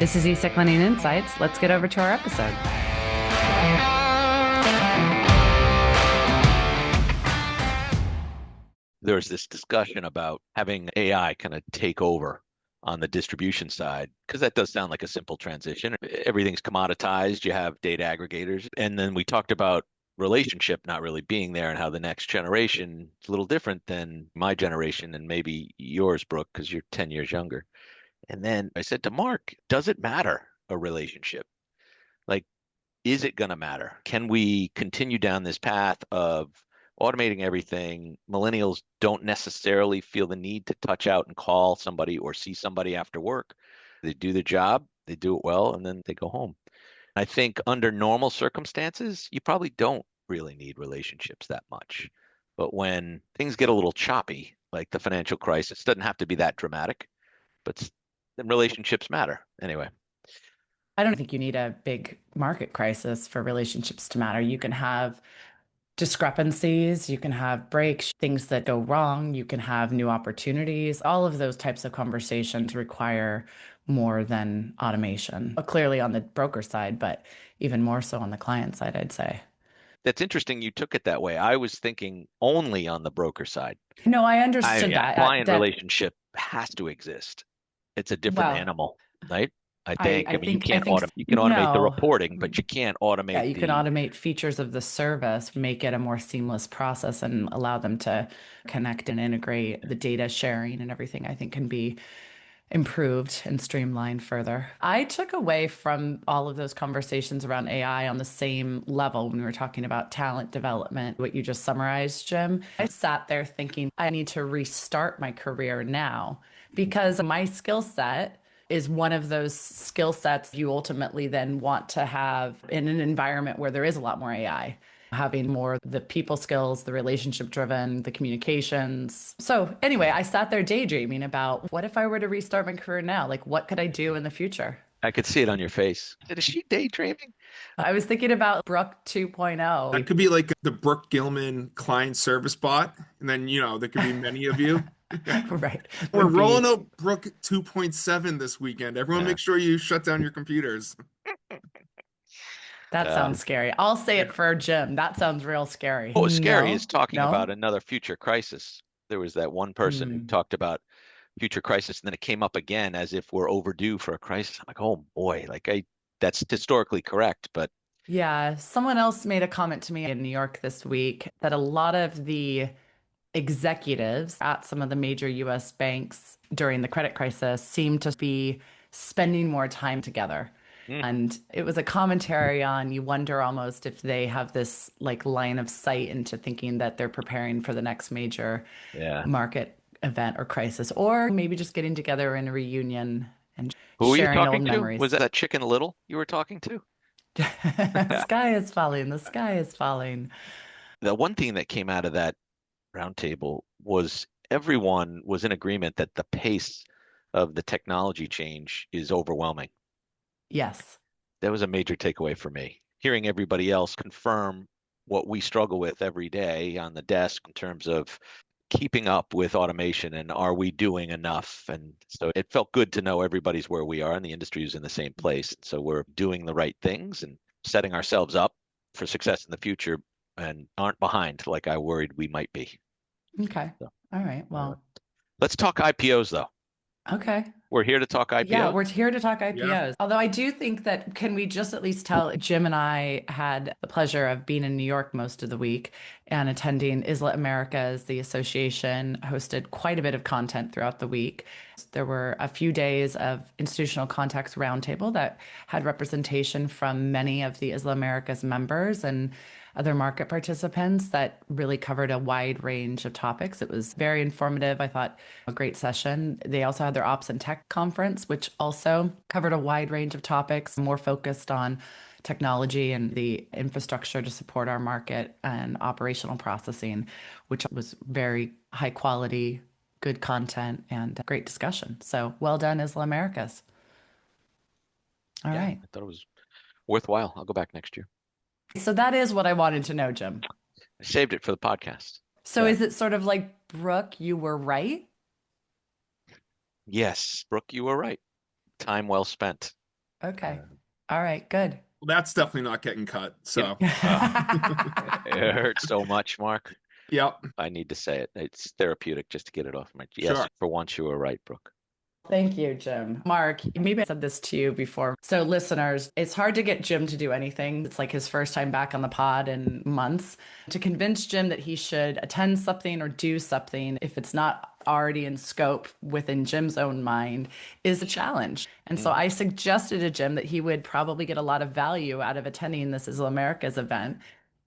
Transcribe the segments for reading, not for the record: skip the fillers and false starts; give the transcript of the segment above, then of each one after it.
This is eSec Money and Insights. Let's get over to our episode. There's this discussion about having AI kind of take over on the distribution side, because that does sound like a simple transition. Everything's commoditized. You have data aggregators. And then we talked about relationship not really being there and how the next generation is a little different than my generation and maybe yours, Brooke, because you're 10 years younger. And then I said to Mark, does it matter a relationship? Like, is it going to matter? Can we continue down this path of automating everything? Millennials don't necessarily feel the need to touch out and call somebody or see somebody after work. They do their job, they do it well, and then they go home. I think under normal circumstances, you probably don't really need relationships that much. But when things get a little choppy, like the financial crisis, doesn't have to be that dramatic, but then relationships matter. Anyway. I don't think you need a big market crisis for relationships to matter. You can have discrepancies, you can have breaks, things that go wrong, you can have new opportunities. All of those types of conversations require more than automation. Clearly on the broker side, but even more so on the client side, I'd say. That's interesting you took it that way. I was thinking only on the broker side. No, I understood that. Client relationship has to exist. It's a different Well, animal, right? I I, think. I I mean, think I think you can automate the no. reporting, but you can't Yeah, automate you can the. automate features of the service, make it a more seamless process and allow them to connect and integrate the data sharing and everything, I think can be improved and streamlined further. I took away from all of those conversations around AI on the same level when we were talking about talent development, what you just summarized, Jim. I sat there thinking, I need to restart my career now because my skill set is one of those skill sets you ultimately then want to have in an environment where there is a lot more AI, having more the people skills, the relationship driven, the communications. So anyway, I sat there daydreaming about what if I were to restart my career now? Like, what could I do in the future? I could see it on your face. Is she daydreaming? I was thinking about Brooke That 2.0. could be like the Brooke Gilman client service bot. And then, there could be many of you. Right. We're Would rolling be out Brooke 2.7 this weekend. Everyone Yeah. make sure you shut down your computers. that Uh, sounds scary. I'll say Yeah. it for Jim. That sounds real scary. what was scary No, is talking no. about another future crisis. There was that one person who Mm. talked about future crisis, and then it came up again as if we're overdue for a crisis. I'm like, oh boy, that's historically correct, but Yeah, someone else made a comment to me in New York this week that a lot of the executives at some of the major US banks during the credit crisis seem to be spending more time together. mm, And it was a commentary on you wonder almost if they have this like line of sight into thinking that they're preparing for the next major yeah. market event or crisis, or maybe just getting together in a reunion and Who were you sharing old talking to? Was memories. that Chicken Little you were talking to? Sky is falling, the sky is falling. The one thing that came out of that roundtable was everyone was in agreement that the pace of the technology change is overwhelming. Yes. That was a major takeaway for me. Hearing everybody else confirm what we struggle with every day on the desk in terms of keeping up with automation and are we doing enough? And so it felt good to know everybody's where we are and the industry is in the same place. So we're doing the right things and setting ourselves up for success in the future and aren't behind like I worried we might be. Okay. So, All right. uh, Well, let's talk IPOs though. okay. We're here to talk Yeah, IPOs. we're here to talk Yeah. IPOs. Although I do think that can we just at least tell Jim and I had the pleasure of being in New York most of the week and attending Isla Americas. The association hosted quite a bit of content throughout the week. There were a few days of institutional contacts roundtable that had representation from many of the Isla Americas members and other market participants that really covered a wide range of topics. It was very informative. I thought a great session. They also had their Ops and Tech conference, which also covered a wide range of topics, more focused on technology and the infrastructure to support our market and operational processing, which was very high quality, good content, and great discussion. So well done, Isla Americas. All Yeah, right. I thought it was worthwhile. I'll go back next year. So that is what I wanted to know, Jim. I saved it for the podcast. So Yeah. is it sort of like, Brooke, you were right? Yes, Brooke, you were right. Time well spent. Okay. Uh, All right, good. Well, that's definitely not getting cut. you know, So, it hurts so much, Mark. yep, I need to say it. It's therapeutic just to get it off my. Yes, sure. for once you were right, Brooke. Thank you, Jim. Mark, maybe I said this to you before. So, listeners, it's hard to get Jim to do anything. It's like his first time back on the pod in months. To convince Jim that he should attend something or do something, if it's not already in scope within Jim's own mind, is a challenge. And so Mhm. I suggested to Jim that he would probably get a lot of value out of attending this Isle Americas event.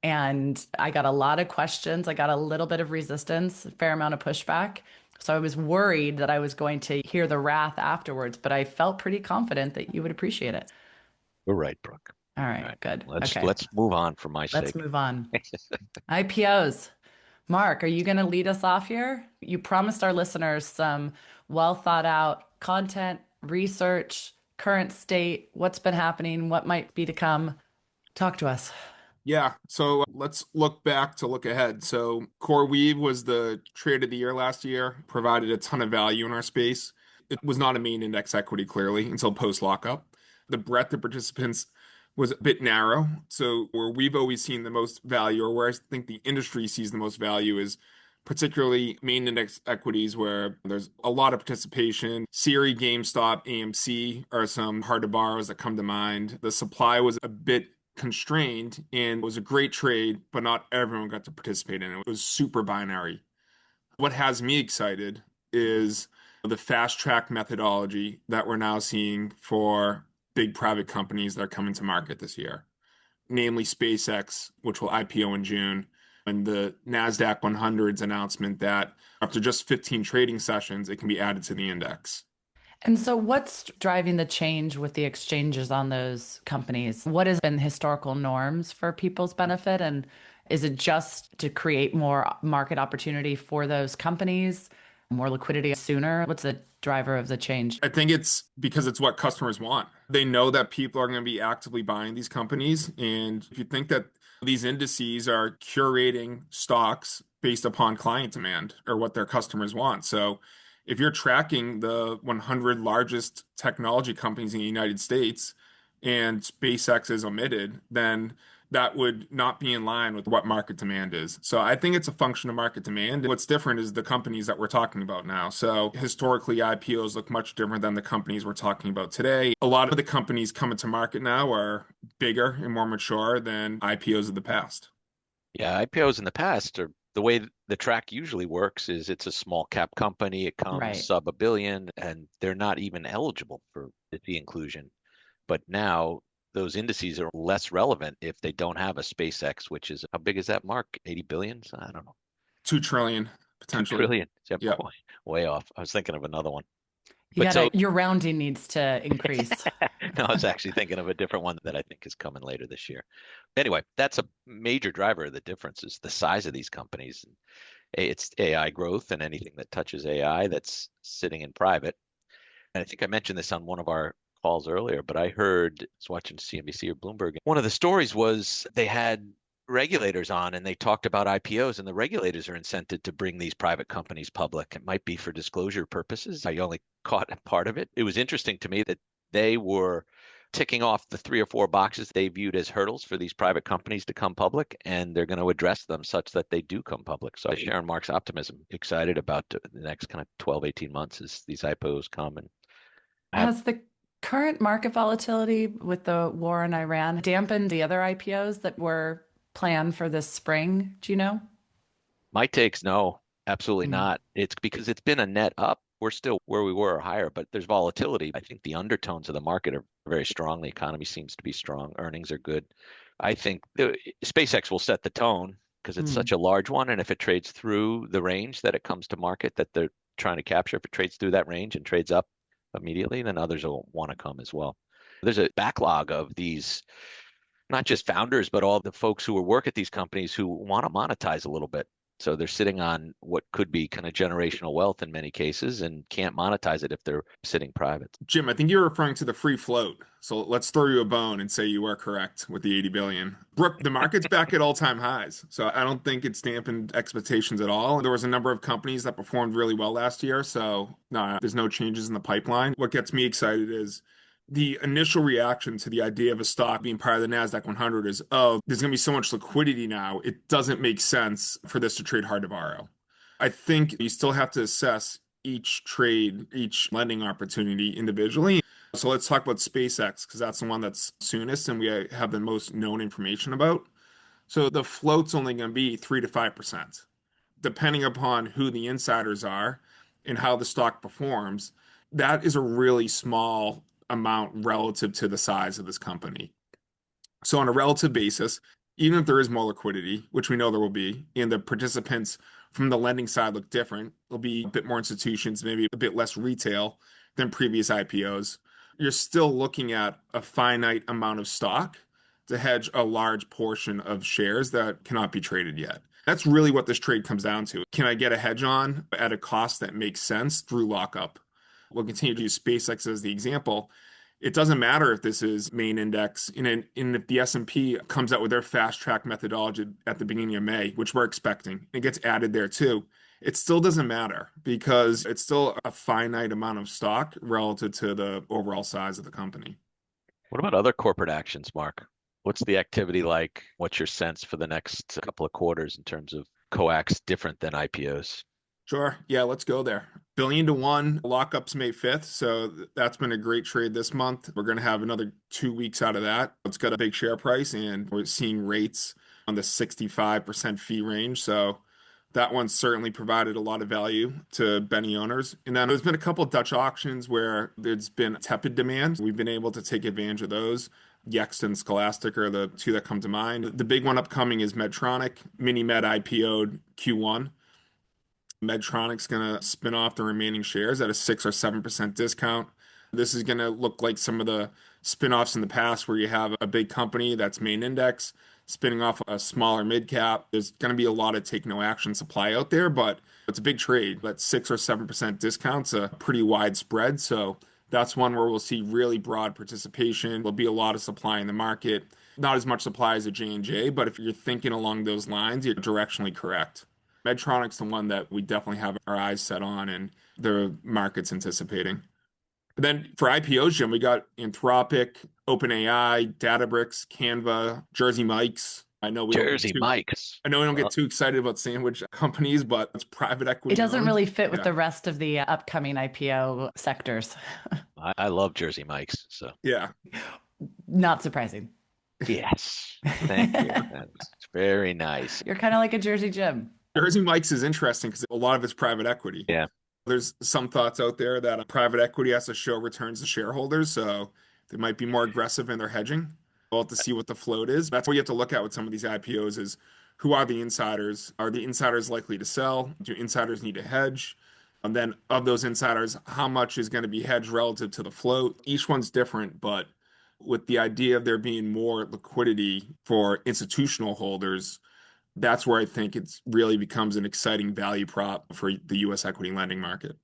And I got a lot of questions. I got a little bit of resistance, a fair amount of pushback. So I was worried that I was going to hear the wrath afterwards, but I felt pretty confident that you would appreciate it. You're right, Brooke. All All right, right, good. let's Okay, let's move on for my let's sake. move on. IPOs. Mark, are you going to lead us off here? You promised our listeners some well thought out content, research, current state, what's been happening, what might be to come. Talk to us. Yeah, so let's look back to look ahead. So CoreWeave was the trade of the year last year, provided a ton of value in our space. It was not a main index equity, clearly, until post lockup. The breadth of participants was a bit narrow. So where we've always seen the most value, or where I think the industry sees the most value, is particularly main index equities where there's a lot of participation. Siri, GameStop, AMC are some hard to borrows that come to mind. The supply was a bit constrained and it was a great trade, but not everyone got to participate in it. It was super binary. What has me excited is the fast track methodology that we're now seeing for big private companies that are coming to market this year, namely SpaceX, which will IPO in June, and the NASDAQ 100's announcement that after just 15 trading sessions, it can be added to the index. And so, what's driving the change with the exchanges on those companies? What has been historical norms for people's benefit? And is it just to create more market opportunity for those companies, more liquidity sooner? What's the driver of the change? I think it's because it's what customers want. They know that people are going to be actively buying these companies. And if you think that these indices are curating stocks based upon client demand or what their customers want. So if you're tracking the 100 largest technology companies in the United States and SpaceX is omitted, then that would not be in line with what market demand is. So I think it's a function of market demand. What's different is the companies that we're talking about now. So historically, IPOs look much different than the companies we're talking about today. A lot of the companies coming to market now are bigger and more mature than IPOs of the past. Yeah, IPOs in the past are the way the track usually works is it's a small cap company. It comes Right. sub a billion and they're not even eligible for the inclusion. But now those indices are less relevant if they don't have a SpaceX, which is how big is that, Mark? 80 billions? I don't know. 2 trillion 2 potentially. trillion. Yeah, Yeah. way off. I was thinking of another one. You But so gotta, your rounding needs to increase. no, I was actually thinking of a different one that I think is coming later this year. Anyway, that's a major driver of the difference is the size of these companies. It's AI growth and anything that touches AI that's sitting in private. And I think I mentioned this on one of our calls earlier, but I heard, I was watching CNBC or Bloomberg. One of the stories was they had regulators on and they talked about IPOs, and the regulators are incented to bring these private companies public. It might be for disclosure purposes. I only caught part of it. It was interesting to me that they were ticking off the 3 or 4 boxes they viewed as hurdles for these private companies to come public, and they're going to address them such that they do come public. So I share in Mark's optimism, excited about the next kind of 12, 18 months as these IPOs come and have Has the current market volatility with the war in Iran dampened the other IPOs that were planned for this spring? Do you know? my takes. No, absolutely Mm. not. It's because it's been a net up. We're still where we were or higher, but there's volatility. I think the undertones of the market are very strong. The economy seems to be strong. Earnings are good. I think SpaceX will set the tone because it's such Mm. a large one. And if it trades through the range that it comes to market that they're trying to capture, if it trades through that range and trades up immediately, then others will want to come as well. There's a backlog of these, not just founders, but all the folks who work at these companies who want to monetize a little bit. So they're sitting on what could be kind of generational wealth in many cases and can't monetize it if they're sitting private. Jim, I think you're referring to the free float. So let's throw you a bone and say you are correct with the 80 billion. Brooke, the market's back at all-time highs. So I don't think it's dampened expectations at all. There was a number of companies that performed really well last year. So no, there's no changes in the pipeline. What gets me excited is The initial reaction to the idea of a stock being part of the NASDAQ 100 is, oh, there's going to be so much liquidity now. It doesn't make sense for this to trade hard to borrow. I think you still have to assess each trade, each lending opportunity individually. So let's talk about SpaceX because that's the one that's soonest and we have the most known information about. So the float's only going to be 3 to 5%, depending upon who the insiders are and how the stock performs. That is a really small amount relative to the size of this company. So on a relative basis, even if there is more liquidity, which we know there will be, and the participants from the lending side look different, there'll be a bit more institutions, maybe a bit less retail than previous IPOs. You're still looking at a finite amount of stock to hedge a large portion of shares that cannot be traded yet. That's really what this trade comes down to. Can I get a hedge on at a cost that makes sense through lockup? We'll continue to use SpaceX as the example. It doesn't matter if this is main index, and if the S&P comes out with their fast track methodology at the beginning of May, which we're expecting, it gets added there too. It still doesn't matter because it's still a finite amount of stock relative to the overall size of the company. What about other corporate actions, Mark? What's the activity like? What's your sense for the next couple of quarters in terms of coax different than IPOs? Sure. Yeah, let's go there. Billion to one, lockups May 5th. So that's been a great trade this month. We're going to have another 2 weeks out of that. It's got a big share price and we're seeing rates on the 65% fee range. So that one certainly provided a lot of value to Benny owners. And then there's been a couple of Dutch auctions where there's been tepid demand. We've been able to take advantage of those. Yext and Scholastic are the two that come to mind. The big one upcoming is Medtronic. MiniMed IPO'd Q1. Medtronic's going to spin off the remaining shares at a 6 or 7% discount. This is going to look like some of the spin-offs in the past where you have a big company that's main index spinning off a smaller mid cap. There's going to be a lot of take no action supply out there, but it's a big trade. That 6 or 7% discount's a pretty wide spread. So that's one where we'll see really broad participation. There'll be a lot of supply in the market. Not as much supply as a J&J, but if you're thinking along those lines, you're directionally correct. Medtronic's the one that we definitely have our eyes set on and the market's anticipating. But then for IPOs, Jim, we got Anthropic, OpenAI, Databricks, Canva, Jersey Mike's. Jersey Mike's. I know we don't get too excited about sandwich companies, but it's private equity. It doesn't owned. really fit with the rest of the upcoming IPO sectors. I love Jersey Mike's. So yeah, not surprising. Yes, thank you. That's very nice. You're kind of like a Jersey Jim. Jersey Mike's is interesting because a lot of it's private equity. Yeah. There's some thoughts out there that private equity has to show returns to shareholders, so they might be more aggressive in their hedging. We'll have to see what the float is. That's what you have to look at with some of these IPOs is who are the insiders? Are the insiders likely to sell? Do insiders need to hedge? And then of those insiders, how much is going to be hedged relative to the float? Each one's different, but with the idea of there being more liquidity for institutional holders, that's where I think it really becomes an exciting value prop for the U.S. equity lending market.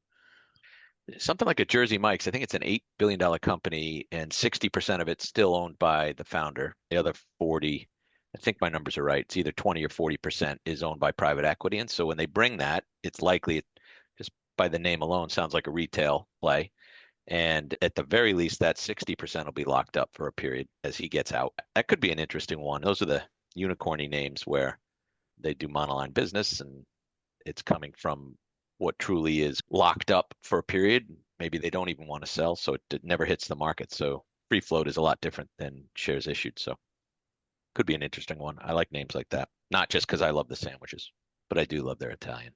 Something like a Jersey Mike's, I think it's an $8 billion company and 60% of it's still owned by the founder. The other 40, I think my numbers are right. It's either 20 or 40% is owned by private equity. And so when they bring that, it's likely, just by the name alone, sounds like a retail play. And at the very least, that 60% will be locked up for a period as he gets out. That could be an interesting one. Those are the unicorny names where they do monoline business and it's coming from what truly is locked up for a period. Maybe they don't even want to sell, so it never hits the market. So free float is a lot different than shares issued. So could be an interesting one. I like names like that, not just because I love the sandwiches, but I do love their Italian.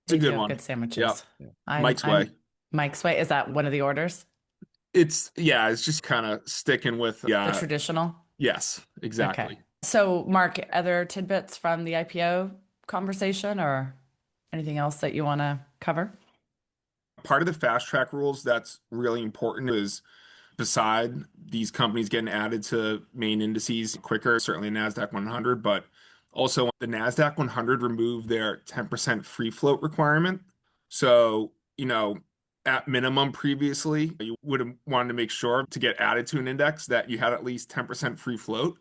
It's a good one. Good sandwiches. Yeah. Mike's Way. Mike's Way. Is that one of the orders? It's just kind of sticking with the traditional. Yes, exactly. Okay. So, Mark, other tidbits from the IPO conversation or anything else that you want to cover? Part of the fast track rules that's really important is beside these companies getting added to main indices quicker, certainly NASDAQ 100, but also the NASDAQ 100 removed their 10% free float requirement. So, at minimum previously, you would have wanted to make sure to get added to an index that you had at least 10% free float.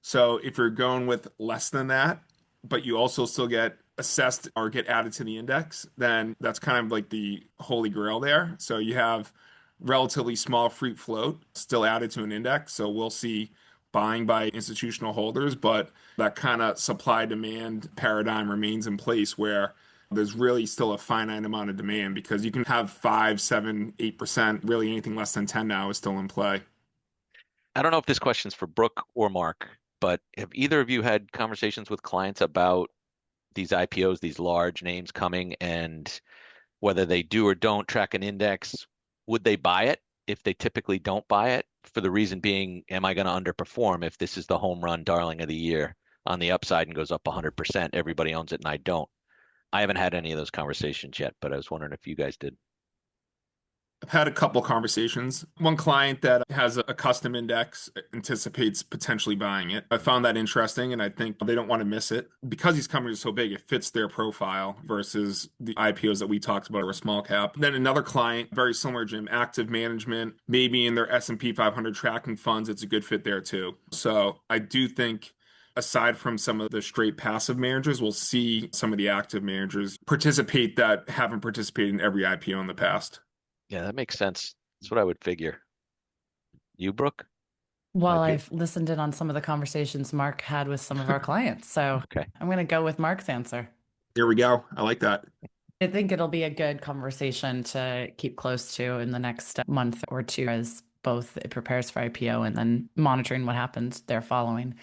So if you're going with less than that, but you also still get assessed or get added to the index, then that's kind of like the holy grail there. So you have relatively small free float still added to an index. So we'll see buying by institutional holders, but that kind of supply demand paradigm remains in place where there's really still a finite amount of demand because you can have 5, 7, 8%, really anything less than 10 now is still in play. I don't know if this question's for Brooke or Mark, but have either of you had conversations with clients about these IPOs, these large names coming, and whether they do or don't track an index? Would they buy it if they typically don't buy it? For the reason being, am I going to underperform if this is the home run darling of the year on the upside and goes up 100%? Everybody owns it and I don't. I haven't had any of those conversations yet, but I was wondering if you guys did. I've had a couple conversations. One client that has a custom index anticipates potentially buying it. I found that interesting, and I think they don't want to miss it. Because these companies are so big, it fits their profile versus the IPOs that we talked about are a small cap. Then another client, very similar, Jim, active management, maybe in their S&P 500 tracking funds, it's a good fit there too. So I do think aside from some of the straight passive managers, we'll see some of the active managers participate that haven't participated in every IPO in the past. Yeah, that makes sense. That's what I would figure. You, Brooke? Well, IPO? I've listened in on some of the conversations Mark had with some of our clients. So Okay. I'm going to go with Mark's answer. Here we go. I like that. I think it'll be a good conversation to keep close to in the next month or two as both it prepares for IPO and then monitoring what happens there following.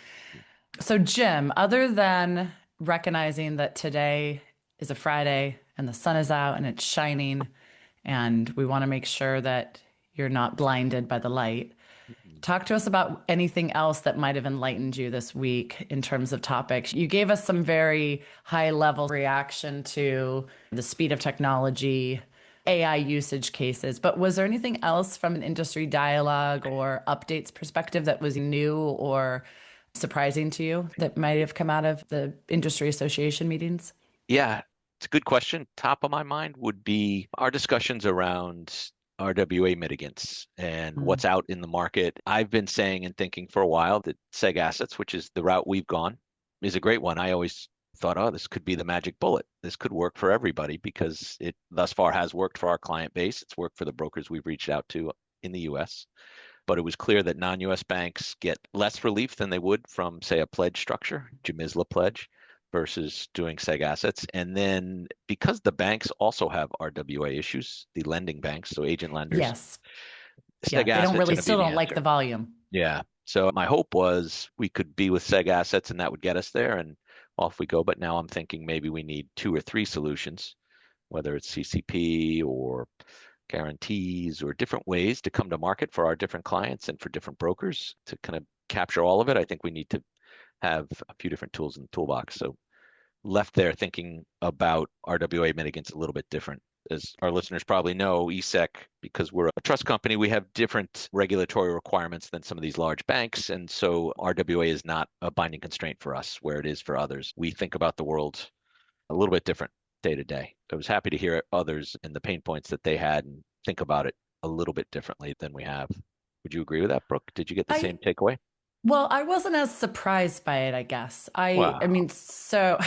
So, Jim, other than recognizing that today is a Friday and the sun is out and it's shining, and we want to make sure that you're not blinded by the light, talk to us about anything else that might have enlightened you this week in terms of topics. You gave us some very high level reaction to the speed of technology, AI usage cases, but was there anything else from an industry dialogue or updates perspective that was new or surprising to you that might have come out of the industry association meetings? Yeah, it's a good question. Top of my mind would be our discussions around RWA mitigants and Mm. what's out in the market. I've been saying and thinking for a while that seg assets, which is the route we've gone, is a great one. I always thought, oh, this could be the magic bullet. This could work for everybody because it thus far has worked for our client base. It's worked for the brokers we've reached out to in the US. But it was clear that non-US banks get less relief than they would from, say, a pledge structure, Jamisla pledge, versus doing seg assets. And then because the banks also have RWA issues, the lending banks, so agent lenders, Yes. Yeah, seg they don't assets really going to be still the don't like answer. the volume. Yeah. So my hope was we could be with seg assets and that would get us there and off we go. But now I'm thinking maybe we need 2 or 3 solutions, whether it's CCP or guarantees or different ways to come to market for our different clients and for different brokers to kind of capture all of it. I think we need to have a few different tools in the toolbox. So left there thinking about RWA mitigants a little bit different. As our listeners probably know, eSec, because we're a trust company, we have different regulatory requirements than some of these large banks. And so RWA is not a binding constraint for us where it is for others. We think about the world a little bit different day to day. I was happy to hear others and the pain points that they had and think about it a little bit differently than we have. Would you agree with that, Brooke? Did you get the I same takeaway? Well, I wasn't as surprised by it, I guess. I Wow. mean, so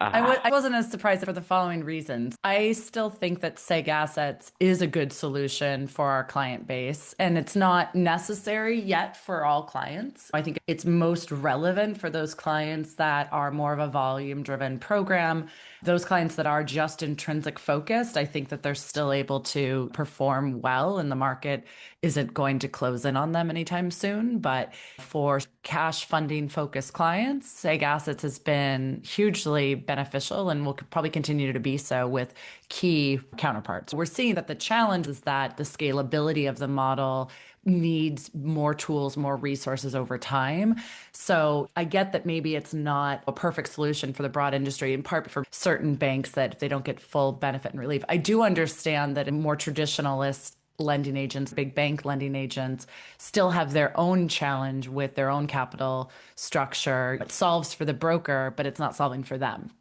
I Ah, wasn't as surprised for the following reasons. I still think that seg assets is a good solution for our client base, and it's not necessary yet for all clients. I think it's most relevant for those clients that are more of a volume driven program. Those clients that are just intrinsic focused, I think that they're still able to perform well, and the market isn't going to close in on them anytime soon. But for cash funding focused clients, seg assets has been hugely beneficial and will probably continue to be so with key counterparts. We're seeing that the challenge is that the scalability of the model needs more tools, more resources over time. So I get that maybe it's not a perfect solution for the broad industry, in part for certain banks that if they don't get full benefit and relief. I do understand that in more traditionalist lending agents, big bank lending agents, still have their own challenge with their own capital structure. It solves for the broker, but it's not solving for them.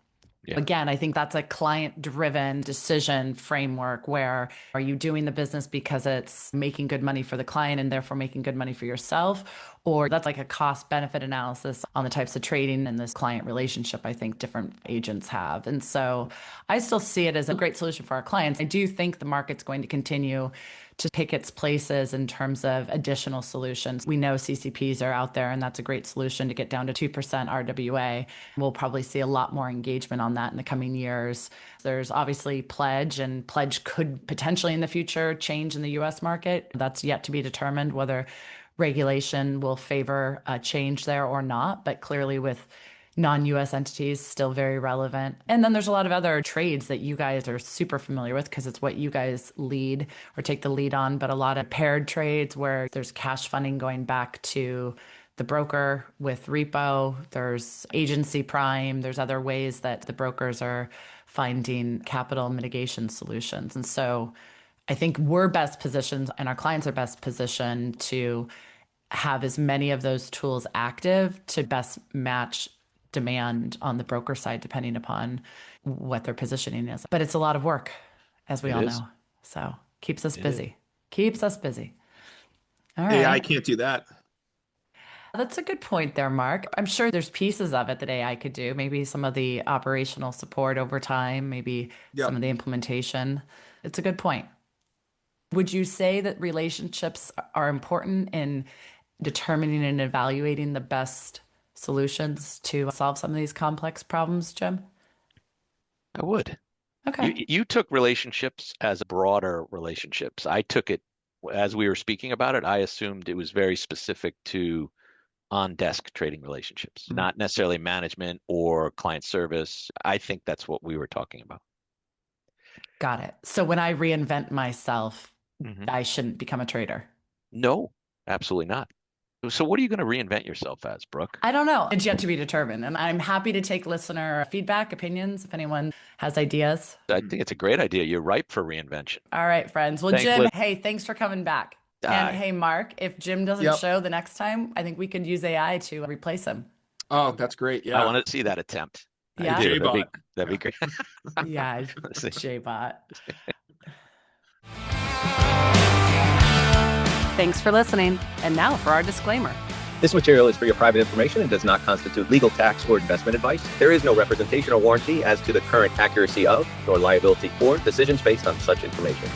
Yeah. Again, I think that's a client-driven decision framework where are you doing the business because it's making good money for the client and therefore making good money for yourself? Or that's like a cost-benefit analysis on the types of trading and this client relationship I think different agents have. And so I still see it as a great solution for our clients. I do think the market's going to continue to pick its places in terms of additional solutions. We know CCPs are out there, and that's a great solution to get down to 2% RWA. We'll probably see a lot more engagement on that in the coming years. There's obviously pledge, and pledge could potentially in the future change in the US market. That's yet to be determined whether regulation will favor a change there or not. But clearly, with non-US entities still very relevant. And then there's a lot of other trades that you guys are super familiar with because it's what you guys lead or take the lead on, but a lot of paired trades where there's cash funding going back to the broker with repo, there's agency prime, there's other ways that the brokers are finding capital mitigation solutions. And so I think we're best positioned and our clients are best positioned to have as many of those tools active to best match demand on the broker side, depending upon what their positioning is. But it's a lot of work, as we all know. So keeps us busy. Keeps us busy. All right. AI can't do that. That's a good point there, Mark. I'm sure there's pieces of it that AI could do. Maybe some of the operational support over time, maybe some of the implementation. It's a good point. Would you say that relationships are important in determining and evaluating the best solutions to solve some of these complex problems, Jim? I would. Okay. You took relationships as broader relationships. I took it as we were speaking about it. I assumed it was very specific to on-desk trading relationships, not necessarily management or client service. I think that's what we were talking about. Got it. So when I reinvent myself, I shouldn't become a trader. No, absolutely not. So what are you going to reinvent yourself as, Brooke? I don't know. It's yet to be determined. And I'm happy to take listener feedback, opinions, if anyone has ideas. I think it's a great idea. You're ripe for reinvention. All right, friends. Well, Thanks, Jim, Liz. hey, thanks for coming back. And hey, Mark, if Jim doesn't show the next time, I think we could use AI to replace him. Oh, that's great. Yeah. I want to see that attempt. Yeah. That'd be great. Yeah, J-Bot. Thanks for listening. And now for our disclaimer. This material is for your private information and does not constitute legal, tax, or investment advice. There is no representation or warranty as to the current accuracy of, nor liability for, decisions based on such information.